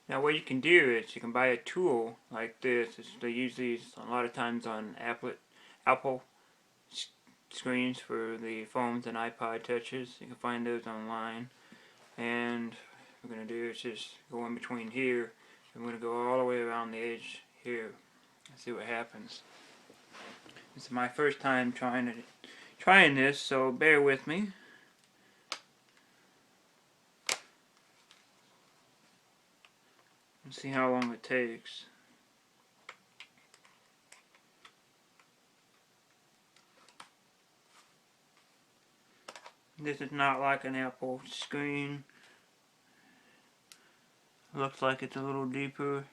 Now what you can do is you can buy a tool like this. They use these a lot of times on Apple screens for the phones and iPod touches. You can find those online. And what we're going to do is just go in between here. I'm going to go all the way around the edge here and see what happens. This is my first time trying this, so bear with me. And see how long it takes. This is not like an Apple screen. Looks like it's a little deeper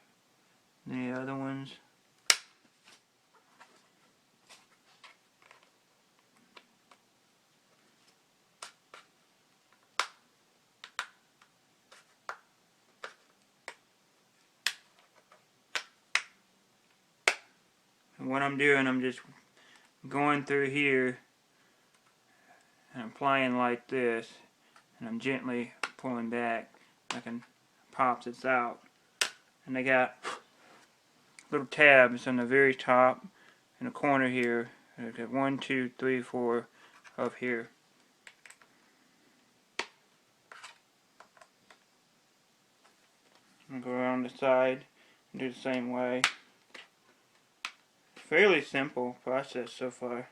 than the other ones. And what I'm doing, I'm just going through here and I'm applying like this, and I'm gently pulling back. I can pop this out, and I got little tabs on the very top in the corner here. I got 1, 2, 3, 4 up here. I'm gonna go around the side and do the same way. Fairly simple process so far.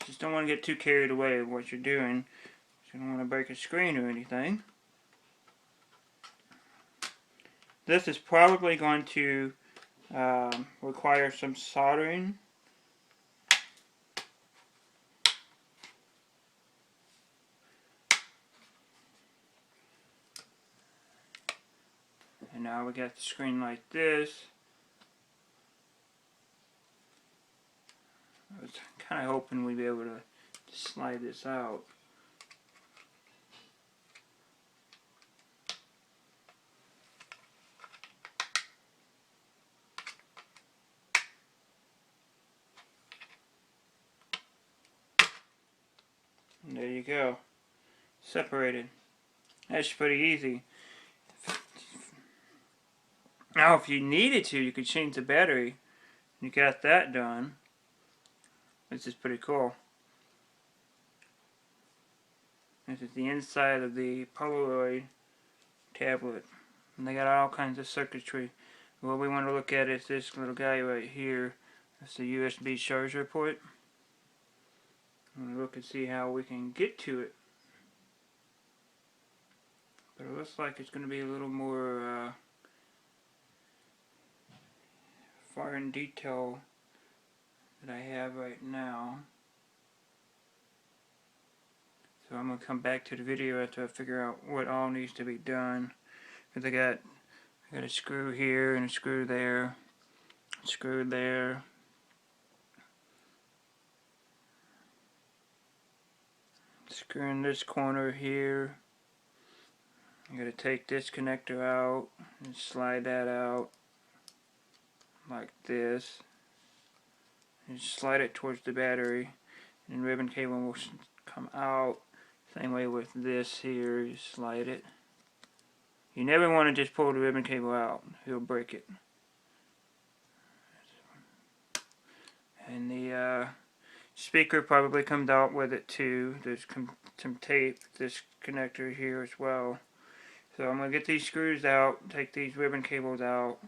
Just don't want to get too carried away with what you're doing. You don't want to break a screen or anything. This is probably going to require some soldering. And now we got the screen like this. I was kind of hoping we'd be able to slide this out. And there you go. Separated. That's pretty easy. Now if you needed to, you could change the battery. You got that done. This is pretty cool. This is the inside of the Polaroid tablet. And they got all kinds of circuitry. What we want to look at is this little guy right here. That's the USB charger port. I'm going to look and see how we can get to it. But it looks like it's going to be a little more far in detail that I have right now. So I'm going to come back to the video after I figure out what all needs to be done. Because I got a screw here and a screw there, a screw there. Screw in this corner here. I'm going to take this connector out and slide that out like this. And slide it towards the battery. And ribbon cable will come out. Same way with this here, you slide it. You never want to just pull the ribbon cable out, you'll break it. And the speaker probably comes out with it too. There's some tape, this connector here as well. So I'm going to get these screws out, take these ribbon cables out,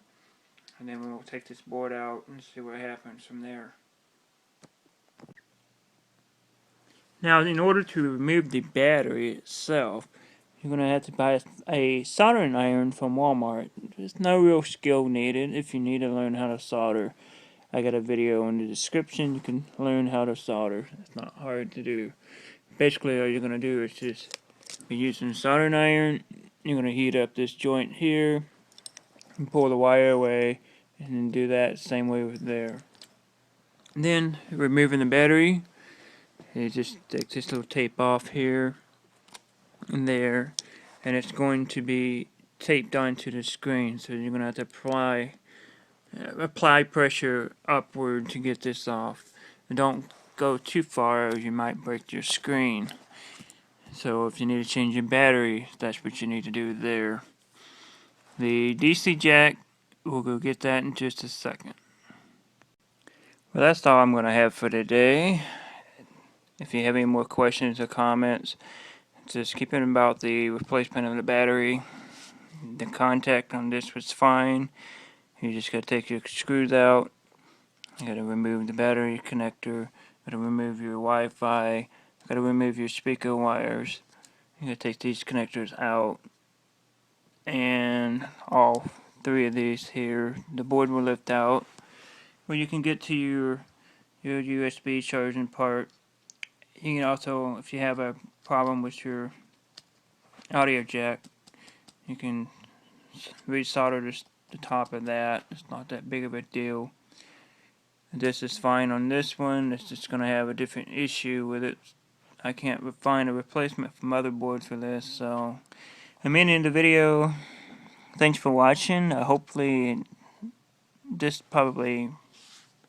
and then we'll take this board out and see what happens from there. Now, in order to remove the battery itself, you're going to have to buy a soldering iron from Walmart. There's no real skill needed if you need to learn how to solder. I got a video in the description. You can learn how to solder. It's not hard to do. Basically, all you're going to do is just be using a soldering iron. You're going to heat up this joint here and pull the wire away, and then do that same way with there. And then, removing the battery. You just take this little tape off here and there, and it's going to be taped onto the screen, so you're going to have to apply pressure upward to get this off. And don't go too far, you might break your screen. So if you need to change your battery, that's what you need to do there. The DC jack, we'll go get that in just a second. Well, that's all I'm going to have for today. If you have any more questions or comments, just keep it about the replacement of the battery. The contact on this was fine. You just got to take your screws out. You got to remove the battery connector. Got to remove your Wi-Fi. Got to remove your speaker wires. You got to take these connectors out, and all three of these here. The board will lift out, where you can get to your USB charging part. You can also, if you have a problem with your audio jack, you can resolder the top of that. It's not that big of a deal. This is fine on this one. It's just going to have a different issue with it. I can't find a replacement for motherboard for this, so I'm ending the video. Thanks for watching. Hopefully this probably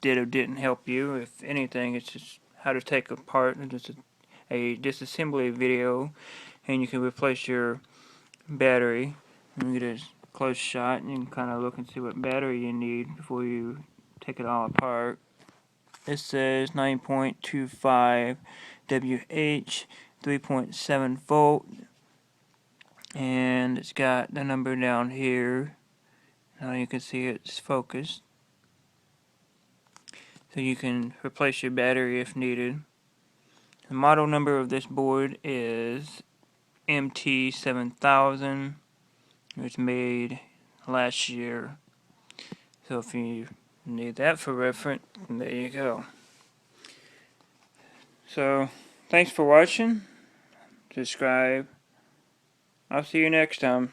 did or didn't help you. If anything, it's just how to take apart just a disassembly video, and you can replace your battery. You get a close shot, and you can kind of look and see what battery you need before you take it all apart. It says 9.25 WH, 3.7 volt, and it's got the number down here. Now you can see it's focused, so you can replace your battery if needed. The model number of this board is MT7000. It was made last year, so if you need that for reference, there you go. So thanks for watching. Subscribe. I'll see you next time.